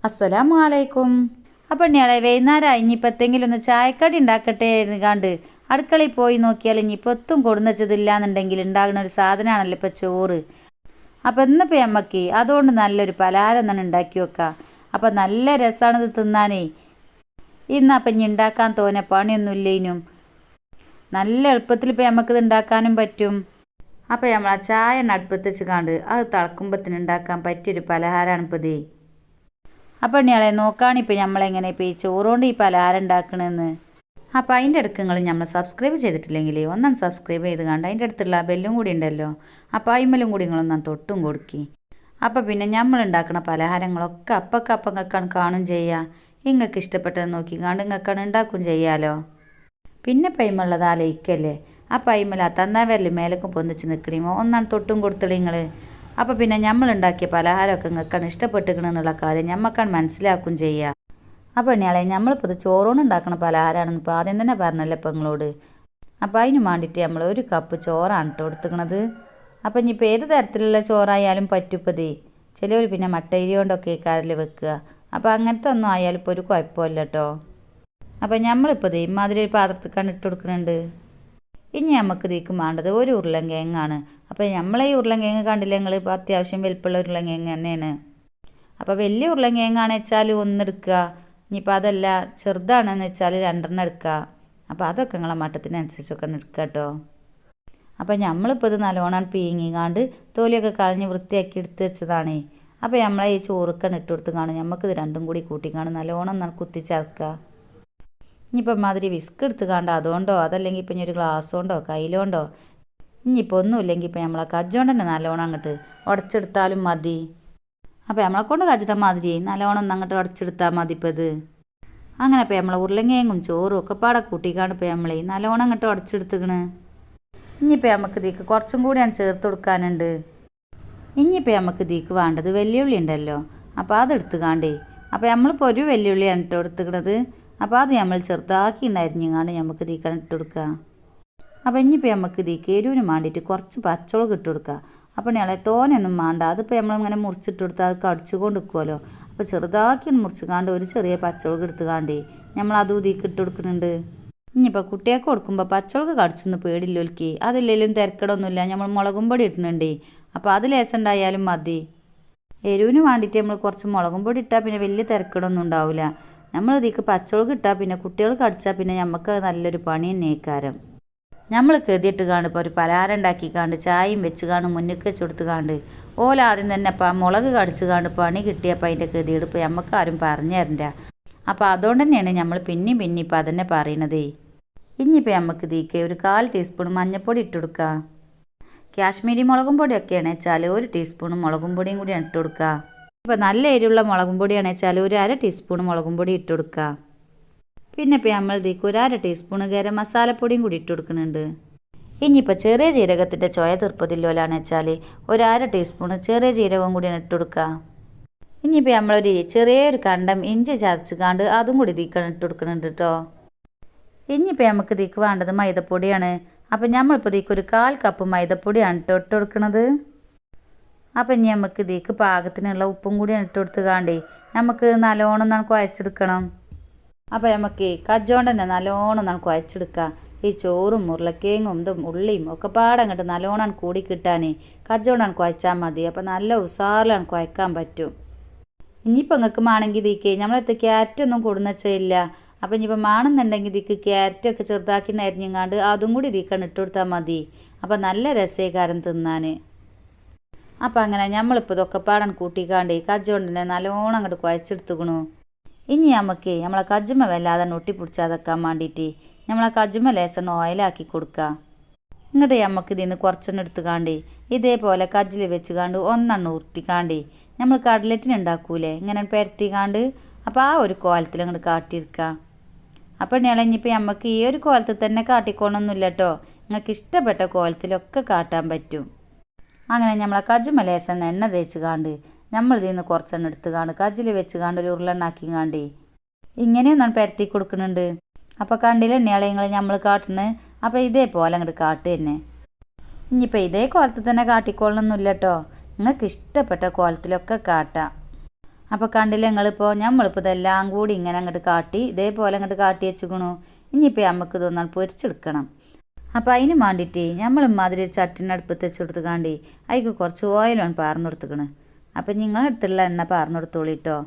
അസ്സലാമു അലൈക്കും. അപ്പം ഞാളെ വൈകുന്നേരം ഇനിയിപ്പോൾ എന്തെങ്കിലും ഒന്ന് ചായക്കടി ഉണ്ടാക്കട്ടെ എന്ന് കണ്ട് അടുക്കളയിൽ പോയി നോക്കിയാൽ ഇനിയിപ്പോൾ ഒത്തും കൊടുന്ന് വെച്ചതില്ല എന്നുണ്ടെങ്കിൽ ഉണ്ടാകുന്ന ഒരു സാധനമാണല്ലോ ഇപ്പോൾ ചോറ്. അപ്പം ഇന്നിപ്പോൾ അമ്മക്ക് അതുകൊണ്ട് നല്ലൊരു പലഹാരം തന്നെ ഉണ്ടാക്കി വെക്കാം. അപ്പം നല്ല രസമാണിത് തിന്നാനേ. ഇന്നപ്പം ഇനി ഉണ്ടാക്കാൻ തോന്നെ പണിയൊന്നുമില്ലേനും നല്ല എളുപ്പത്തിൽ ഇപ്പോൾ നമുക്കിത് ഉണ്ടാക്കാനും പറ്റും. അപ്പോൾ നമ്മൾ ആ ചായ അടുപ്പത്ത് വെച്ച് കണ്ട് അത് തിളക്കുമ്പത്തിന് ഉണ്ടാക്കാൻ പറ്റിയൊരു പലഹാരമാണ് ഇപ്പോൾ ഇത്. അപ്പം ഇയാളെ നോക്കുകയാണിപ്പോൾ നമ്മളെങ്ങനെ ഇപ്പോൾ ഈ ചോറുകൊണ്ട് ഈ പലഹാരം ഉണ്ടാക്കണമെന്ന്. അപ്പോൾ അതിൻ്റെ അടുക്ക് നമ്മൾ സബ്സ്ക്രൈബ് ചെയ്തിട്ടില്ലെങ്കിൽ ഒന്നാണ് സബ്സ്ക്രൈബ് ചെയ്ത് കണ്ട് അതിൻ്റെ അടുത്തുള്ള ബെല്ലും കൂടി ഉണ്ടല്ലോ, അപ്പോൾ അയിമലും കൂടി നിങ്ങളൊന്നാണ് തൊട്ടും കൊടുക്കി. അപ്പോൾ പിന്നെ നമ്മൾ ഉണ്ടാക്കുന്ന പലഹാരങ്ങളൊക്കെ അപ്പങ്ങൾക്കാണ് കാണും ചെയ്യുക. നിങ്ങൾക്ക് ഇഷ്ടപ്പെട്ടത് നോക്കി കണ്ട് നിങ്ങൾക്കാണ് ഉണ്ടാക്കും ചെയ്യാലോ. പിന്നെ പൈമുള്ളത് ആ ലയിക്കല്ലേ, ആ പൈമല തന്നാവരല് മേലക്കും പൊന്നിച്ച് നിൽക്കണമോ ഒന്നാണ് തൊട്ടും കൊടുത്തില്ല നിങ്ങൾ. അപ്പോൾ പിന്നെ നമ്മളുണ്ടാക്കിയ പലഹാരമൊക്കെ നിങ്ങൾക്കാണ് ഇഷ്ടപ്പെട്ടിരിക്കണമെന്നുള്ള കാര്യം ഞമ്മക്കാണ് മനസ്സിലാക്കും ചെയ്യുക. അപ്പോൾ ഇയാളെ നമ്മളിപ്പോൾ ഇത് ചോറോണ്ട് ഉണ്ടാക്കുന്ന പലഹാരമാണെന്ന് ഇപ്പോൾ ആദ്യം തന്നെ പറഞ്ഞല്ലോ ഇപ്പം നിങ്ങളോട്. അപ്പോൾ അതിന് വേണ്ടിയിട്ട് നമ്മൾ 1 കപ്പ് ചോറാണ് കേട്ടോ എടുത്തുക്കണത്. അപ്പോൾ ഇനിയിപ്പോൾ ഏത് തരത്തിലുള്ള ചോറായാലും പറ്റുപ്പതേ. ചിലവർ പിന്നെ മട്ടരി കൊണ്ടൊക്കെ കറിൽ വെക്കുക. അപ്പോൾ അങ്ങനത്തെ ഒന്നും ആയാലും ഇപ്പോൾ ഒരു കുഴപ്പമില്ല കേട്ടോ. അപ്പോൾ നമ്മളിപ്പോൾ ഇത് ഇമാതിരി ഒരു പാത്രത്തിക്കാണ് ഇട്ട് കൊടുക്കുന്നുണ്ട്. ഇനി നമുക്ക് ഇതിലേക്ക് വേണ്ടത് 1 ഉരുളൻകിഴങ്ങാണ്. അപ്പോൾ നമ്മളെ ഈ ഉരുളൻകിഴങ്ങ് കണ്ടില്ല നിങ്ങൾ, ഇപ്പോൾ അത്യാവശ്യം വലിപ്പമുള്ള ഉരുളൻകിഴങ്ങ് തന്നെയാണ്. അപ്പോൾ വലിയ ഉരുളൻകിഴങ്ങാണെന്ന് വെച്ചാൽ 1 എടുക്കുക. ഇനിയിപ്പോൾ അതല്ല ചെറുതാണെന്ന് വെച്ചാൽ 2 എടുക്കുക. അപ്പോൾ അതൊക്കെ നിങ്ങളെ മട്ടത്തിനനുസരിച്ചൊക്കെ എടുക്കുക കേട്ടോ. അപ്പോൾ നമ്മളിപ്പോൾ ഇത് നല്ലോണം പീങ്ങിക്കാണ്ട് തോലിയൊക്കെ കളഞ്ഞ് വൃത്തിയാക്കി എടുത്ത് വെച്ചതാണ്. അപ്പോൾ നമ്മളെ ഈ ചോറുക്കാണ് ഇട്ട് കൊടുത്ത് കാണും. നമുക്കിത് രണ്ടും കൂടി കൂട്ടിക്കാണ്ട് നല്ലോണം കുത്തിച്ചേർക്കുക. ഇനിയിപ്പോൾ മാതിരി വിസ്ക് എടുത്ത് കാണ്ട അതുകൊണ്ടോ അതല്ലെങ്കിൽ ഇപ്പം ഇനി ഒരു ഗ്ലാസ് കൊണ്ടോ കയ്യിലോണ്ടോ ഇനിയിപ്പോൾ ഒന്നുമില്ലെങ്കിൽ ഇപ്പം നമ്മളെ കജ്ജോണ്ട് തന്നെ നല്ലോണം അങ്ങോട്ട് ഉടച്ചെടുത്താലും മതി. അപ്പോൾ നമ്മളെ കൊണ്ട് കജ്ജിട്ട മാതിരി നല്ലോണം ഒന്ന് അങ്ങോട്ട് ഉടച്ചെടുത്താൽ മതി ഇപ്പോൾ ഇത്. അങ്ങനെ ഇപ്പോൾ നമ്മളെ ഉരുളങ്കിഴങ്ങും ചോറും ഒക്കെ പാടെ കൂട്ടിക്കാണ്ട് ഇപ്പോൾ നമ്മൾ നല്ലോണം അങ്ങോട്ട് ഉടച്ചെടുത്തുക്കണ്. ഇനിയിപ്പോൾ നമുക്ക് ഇതിക്ക് കുറച്ചും കൂടിയാണ് ചേർത്ത് കൊടുക്കാനുണ്ട്. ഇനിയിപ്പോൾ നമുക്ക് ഇതിക്ക് വേണ്ടത് വെല്ലുള്ളി ഉണ്ടല്ലോ, അപ്പോൾ അതെടുത്ത് കാണ്ടേ. അപ്പോൾ നമ്മളിപ്പോൾ ഒരു വെല്ലുള്ളിയാണ് ഇട്ട് എടുത്തുക്കണത്. അപ്പോൾ അത് നമ്മൾ ചെറുതാക്കി അരിഞ്ഞുകാണ്ട് നമുക്ക് ഇതിക്കാണ് ഇട്ട് കൊടുക്കുക. അപ്പോൾ ഇനിയിപ്പോൾ നമുക്ക് ഇതിക്ക് എരിവിന് വേണ്ടിയിട്ട് കുറച്ച് പച്ചമുളക് ഇട്ട് കൊടുക്കുക. അപ്പോൾ ഞങ്ങളെ തോനെയൊന്നും വേണ്ട, അതിപ്പോൾ നമ്മളിങ്ങനെ മുറിച്ചിട്ട് കൊടുത്താൽ അത് കടിച്ചുകൊണ്ട് നിൽക്കുമല്ലോ. അപ്പോൾ ചെറുതാക്കി മുറിച്ചുകാണ്ട് ഒരു ചെറിയ പച്ചമുളക് എടുത്തുകാണ്ടേ നമ്മൾ അതും ഇതിക്ക് ഇട്ട് കൊടുക്കുന്നുണ്ട്. ഇനിയിപ്പോൾ കുട്ടിയൊക്കെ കൊടുക്കുമ്പോൾ പച്ചമുളക് കടിച്ചൊന്ന് പേടില്ലോൽക്ക്, അതില്ലെങ്കിലും തിരക്കടൊന്നുമില്ല. നമ്മൾ മുളകും പൊടി ഇട്ടുന്നുണ്ടേ, അപ്പോൾ അത് ലേസം ഉണ്ടായാലും മതി. എരിവിന് വേണ്ടിയിട്ട് നമ്മൾ കുറച്ച് മുളകും പൊടി ഇട്ടാൽ പിന്നെ വലിയ തിരക്കടൊന്നും ഉണ്ടാവില്ല. നമ്മൾ ഇതിക്ക് പച്ചമുളക് ഇട്ടാൽ പിന്നെ കുട്ടികൾ കടിച്ചാൽ പിന്നെ നമുക്ക് നല്ലൊരു പണി തന്നെയാക്കാരം. നമ്മൾ കരുതിയിട്ട് കാണും ഇപ്പോൾ ഒരു പലഹാരം ഉണ്ടാക്കി കാണ്ട് ചായയും വെച്ച് കാണും മുന്നിൽ വെച്ച് കൊടുത്ത് കാണ്ട് ആദ്യം തന്നെ അപ്പം മുളക് കടിച്ച് കാണ്ട് പണി കിട്ടിയപ്പോൾ അതിൻ്റെ ഗതിയോട് ഇപ്പോൾ നമുക്ക് ആരും പറഞ്ഞു തരണ്ട. അപ്പോൾ അതുകൊണ്ട് തന്നെയാണ് നമ്മൾ പിന്നെയും ഇപ്പം അതന്നെ പറയണതേ. ഇനിയിപ്പോൾ നമുക്ക് ഇതിക്ക് ഒരു 1/4 ടീസ്പൂൺ മഞ്ഞൾപ്പൊടി ഇട്ട് കൊടുക്കുക. കാശ്മീരി മുളകും പൊടിയൊക്കെയാണ് വെച്ചാൽ 1 ടീസ്പൂൺ മുളകും പൊടിയും കൂടിയാണ് ഇട്ട് കൊടുക്കുക. ഇപ്പോൾ നല്ല എരിവുള്ള മുളകും പൊടിയാണെന്ന് വെച്ചാൽ ഒരു 1/2 ടീസ്പൂൺ മുളകും പൊടി ഇട്ട് കൊടുക്കുക. പിന്നെ ഇപ്പോൾ നമ്മൾ ഇതിക്ക് ഒരു 1/2 ടീസ്പൂൺ ഗരം മസാലപ്പൊടിയും കൂടി ഇട്ട് കൊടുക്കുന്നുണ്ട്. ഇനിയിപ്പോൾ ചെറിയ ജീരകത്തിൻ്റെ ചോയ തീർപ്പതില്ലോലാണെന്ന് വെച്ചാൽ ഒരു 1/2 ടീസ്പൂൺ ചെറിയ ജീരകവും കൂടിയാണ് ഇട്ട് കൊടുക്കുക. ഇനിയിപ്പോൾ നമ്മളൊരു ചെറിയൊരു കണ്ടം ഇഞ്ചി ചതച്ച് കാണ്ട് അതും കൂടി ഇതിക്കാണ് ഇട്ട് കൊടുക്കുന്നുണ്ട് കേട്ടോ. ഇനിയിപ്പോൾ നമുക്ക് ഇതിക്ക് വേണ്ടത് മൈദപ്പൊടിയാണ്. അപ്പോൾ നമ്മളിപ്പോൾ ഇതിക്ക് ഒരു 1/4 കപ്പ് മൈദപ്പൊടിയാണ് ഇട്ട് കൊടുക്കുന്നത്. അപ്പം ഇനി നമുക്ക് ഇതിക്ക് പാകത്തിനുള്ള ഉപ്പും കൂടിയാണ് ഇട്ട് കൊടുത്ത് കാണ്ടേ നമുക്ക് നല്ലോണം കുഴച്ചെടുക്കണം. അപ്പോൾ നമുക്ക് കജ്ജോണ്ട് തന്നെ നല്ലോണം കുഴച്ചെടുക്കുക. ഈ ചോറും ഉരുളക്കിഴങ്ങും ഇതും ഉള്ളിയും ഒക്കെ പാടങ്ങോട്ട് നല്ലോണം കൂടി കിട്ടാൻ കജ്ജോണ്ടാണ് കുഴച്ചാൽ മതി. അപ്പോൾ നല്ല ഉസാറിലാണ് കുഴക്കാൻ പറ്റും. ഇനിയിപ്പോൾ നിങ്ങൾക്ക് വേണമെങ്കിൽ ഇതിക്ക് നമ്മളടുത്ത് ക്യാരറ്റൊന്നും കൊടുന്ന് വെച്ചില്ല. അപ്പോൾ ഇനിയിപ്പോൾ വേണമെന്നുണ്ടെങ്കിൽ ഇതിക്ക് ക്യാരറ്റൊക്കെ ചെറുതാക്കി അരിഞ്ഞങ്ങാണ്ട് അതും കൂടി ഇതിക്കാണ് ഇട്ട് കൊടുത്താൽ മതി. അപ്പോൾ നല്ല രസേകാരം തിന്നാൻ. അപ്പോൾ അങ്ങനെ നമ്മളിപ്പോൾ ഇതൊക്കെ പാടൻ കൂട്ടിക്കാണ്ട് കജ്ജോണ്ട് തന്നെ നല്ലോണം അങ്ങോട്ട് കുഴച്ചെടുത്തുക്കണു. ഇനി നമുക്ക് നമ്മളെ കജ്ജുമ്മ വല്ലാതെ ഒട്ടിപ്പിടിച്ചാതെക്കാൻ വേണ്ടിയിട്ട് നമ്മളെ കജ്ജുമ്മ ലേസം ഓയിലാക്കി കൊടുക്കുക. ഇങ്ങോട്ട് നമുക്ക് ഇതിൽ നിന്ന് കുറച്ചെണ്ണം എടുത്തുകാണ്ട് ഇതേപോലെ കജ്ജിൽ വെച്ച് കാണ്ട് ഒന്നെണ്ണം ഉരുട്ടിക്കാണ്ട് നമ്മൾ കട്ലറ്റിന് ഉണ്ടാക്കൂലേ ഇങ്ങനെ പരത്തിക്കാണ്ട് അപ്പോൾ ആ ഒരു കോലത്തിൽ അങ്ങോട്ട് കാട്ടിയെടുക്കുക. അപ്പോൾ ഇനിയിപ്പോൾ നമുക്ക് ഈ ഒരു കോലത്തിൽ തന്നെ കാട്ടിക്കോണമെന്നില്ല കേട്ടോ. നിങ്ങൾക്ക് ഇഷ്ടപ്പെട്ട കോലത്തിലൊക്കെ കാട്ടാൻ പറ്റും. അങ്ങനെ നമ്മളെ കജ്ജുമ്മ ലേസം എണ്ണ തേച്ച് കാണ്ട് നമ്മൾ ഇതിൽ നിന്ന് കുറച്ചെണ്ണം എടുത്ത് കാണ്ട് കജ്ജിൽ വെച്ച് കാണ്ട് ഒരു ഉരുളെണ്ണാക്കി കാണ്ട് ഇങ്ങനെയൊന്നാണ് പരത്തി കൊടുക്കുന്നുണ്ട്. അപ്പോൾ കണ്ടില്ല എണ്ണയാളെങ്ങൾ നമ്മൾ കാട്ടുന്നത്. അപ്പോൾ ഇതേപോലെ അങ്ങോട്ട് കാട്ട് തന്നെ. ഇനിയിപ്പോൾ ഇതേ കോലത്തിൽ തന്നെ കാട്ടിക്കൊള്ളണമെന്നില്ല കേട്ടോ. നിങ്ങൾക്ക് ഇഷ്ടപ്പെട്ട കോലത്തിലൊക്കെ കാട്ടാം. അപ്പോൾ കണ്ടില്ലേ നിങ്ങളിപ്പോൾ നമ്മളിപ്പോൾ ഇതെല്ലാം കൂടി ഇങ്ങനെ അങ്ങോട്ട് കാട്ടി ഇതേപോലെ അങ്ങോട്ട് കാട്ടി വെച്ചുക്കണു. ഇനിയിപ്പോൾ നമുക്ക് ഇതൊന്നാണ് പൊരിച്ചെടുക്കണം. അപ്പോൾ അതിന് വേണ്ടിയിട്ട് നമ്മൾ ഇമാതിരി ഒരു ചട്ടിൻ്റെ അടുപ്പത്ത് വെച്ച് കൊടുത്ത് കാണ്ടി അതിക്ക് കുറച്ച് ഓയിലാണ് പാർന്നു കൊടുത്തുക്കണ്. അപ്പോൾ നിങ്ങളടുത്തുള്ള എണ്ണ പാർന്നു കൊടുത്തോളിട്ടോ.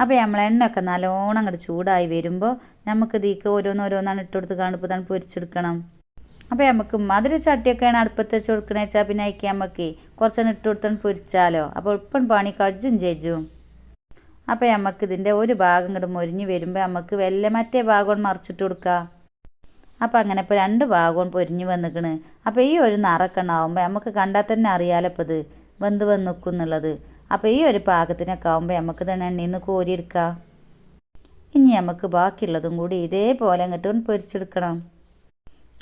അപ്പോൾ നമ്മൾ എണ്ണയൊക്കെ നല്ലോണം അങ്ങോട്ട് ചൂടായി വരുമ്പോൾ നമുക്ക് ഇതിക്ക് ഓരോന്നോരോന്നാണ് ഇട്ട് കൊടുത്ത് കാണ്ട് ഇപ്പോൾ തന്നെ പൊരിച്ചെടുക്കണം. അപ്പോൾ നമുക്ക് മധുര ചട്ടിയൊക്കെയാണ് അടുപ്പത്ത് വെച്ച് കൊടുക്കണേ വെച്ചാൽ പിന്നെ അതിക്ക് നമുക്ക് കുറച്ചൊന്ന് ഇട്ട് കൊടുത്താൽ പൊരിച്ചാലോ. അപ്പോൾ എളുപ്പം പണി കജ്ജും ചേച്ചും. അപ്പോൾ നമുക്ക് ഇതിൻ്റെ ഒരു ഭാഗം ഇങ്ങോട്ട് മൊരിഞ്ഞ് വരുമ്പോൾ നമുക്ക് വല്ല മറ്റേ ഭാഗം മറിച്ചിട്ട് കൊടുക്കുക. അപ്പോൾ അങ്ങനെ ഇപ്പോൾ 2 ഭാഗവും പൊരിഞ്ഞ് വന്നിക്കണ്. അപ്പോൾ ഈ ഒരു നിറക്കെ ഉണ്ടാവുമ്പോൾ നമുക്ക് കണ്ടാൽ തന്നെ അറിയാലോ ഇപ്പോൾ ഇത് വെന്ത് നിൽക്കും എന്നുള്ളത്. അപ്പോൾ ഈ ഒരു പാകത്തിനൊക്കെ ആകുമ്പോൾ നമുക്ക് തന്നെ എണ്ണയിൽ നിന്ന് കോരിയെടുക്കാം. ഇനി നമുക്ക് ബാക്കിയുള്ളതും കൂടി ഇതേപോലെ അങ്ങോട്ട് പൊരിച്ചെടുക്കണം.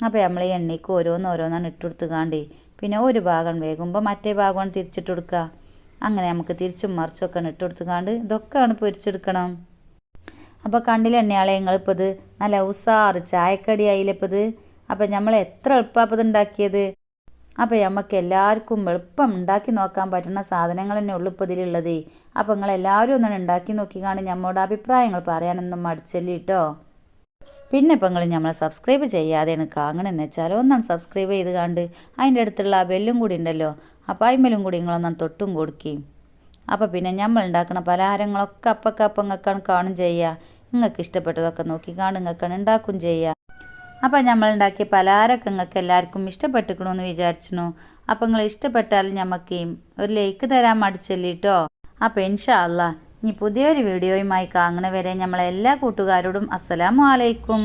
അപ്പോൾ നമ്മൾ ഈ എണ്ണയ്ക്ക് ഓരോന്നോരോന്നാണ് ഇട്ട് കൊടുത്ത് കാണ്ടി പിന്നെ ഒരു ഭാഗം വേകുമ്പോൾ മറ്റേ ഭാഗമാണ് തിരിച്ചിട്ട് കൊടുക്കുക. അങ്ങനെ നമുക്ക് തിരിച്ചും മറിച്ചൊക്കെ ഇട്ട് കൊടുത്ത് കാണ്ട് ഇതൊക്കെയാണ് പൊരിച്ചെടുക്കണം. അപ്പോൾ കണ്ടില്ല എണ്ണയാളെ നിങ്ങളിപ്പോൾ ഇത് നല്ല ഉസാറ് ചായക്കടി ആയില്ലപ്പോൾ ഇത്. അപ്പോൾ നമ്മൾ എത്ര എളുപ്പമാണ് ഇത് ഉണ്ടാക്കിയത്. അപ്പോൾ നമുക്ക് എല്ലാവർക്കും എളുപ്പം ഉണ്ടാക്കി നോക്കാൻ പറ്റുന്ന സാധനങ്ങൾ തന്നെ ഉള്ളു ഇപ്പോൾ ഇതിലുള്ളത്. അപ്പോൾ നിങ്ങളെല്ലാവരും ഒന്നാണ് ഉണ്ടാക്കി നോക്കി കാണി നമ്മളുടെ അഭിപ്രായങ്ങൾ പറയാനൊന്നും മടിച്ചല്ലേ കേട്ടോ. പിന്നെ ഇപ്പം നിങ്ങൾ നമ്മളെ സബ്സ്ക്രൈബ് ചെയ്യാതെയാണ് കാണണമെന്ന് വെച്ചാൽ ഒന്നാണ് സബ്സ്ക്രൈബ് ചെയ്ത് കണ്ട് അതിൻ്റെ അടുത്തുള്ള ആ ബെല്ലും കൂടി ഉണ്ടല്ലോ, അപ്പോൾ അതിന്മേലും കൂടി നിങ്ങളൊന്നാണ് തൊട്ടും കൊടുക്കുകയും. അപ്പോൾ പിന്നെ നമ്മൾ ഉണ്ടാക്കുന്ന പലഹാരങ്ങളൊക്കെ അപ്പം നിങ്ങൾക്കാണ് കാണും ചെയ്യുക. നിങ്ങൾക്ക് ഇഷ്ടപ്പെട്ടതൊക്കെ നോക്കി കാണും നിങ്ങൾക്കാണ് ഉണ്ടാക്കും ചെയ്യുക. അപ്പോൾ നമ്മൾ ഉണ്ടാക്കിയ പലഹാരമൊക്കെ നിങ്ങൾക്ക് എല്ലാവർക്കും ഇഷ്ടപ്പെട്ടിക്കണമെന്ന് വിചാരിച്ചു. അപ്പോൾ നിങ്ങൾ ഇഷ്ടപ്പെട്ടാൽ നമുക്ക് ഒരു ലൈക്ക് തരാൻ മടിച്ചല്ലേ കേട്ടോ. അപ്പോൾ ഇൻഷാ അല്ലാ ഇനി പുതിയൊരു വീഡിയോയുമായി കാണുന്നവരെ നമ്മളെല്ലാ കൂട്ടുകാരോടും അസ്സലാമു അലൈക്കും.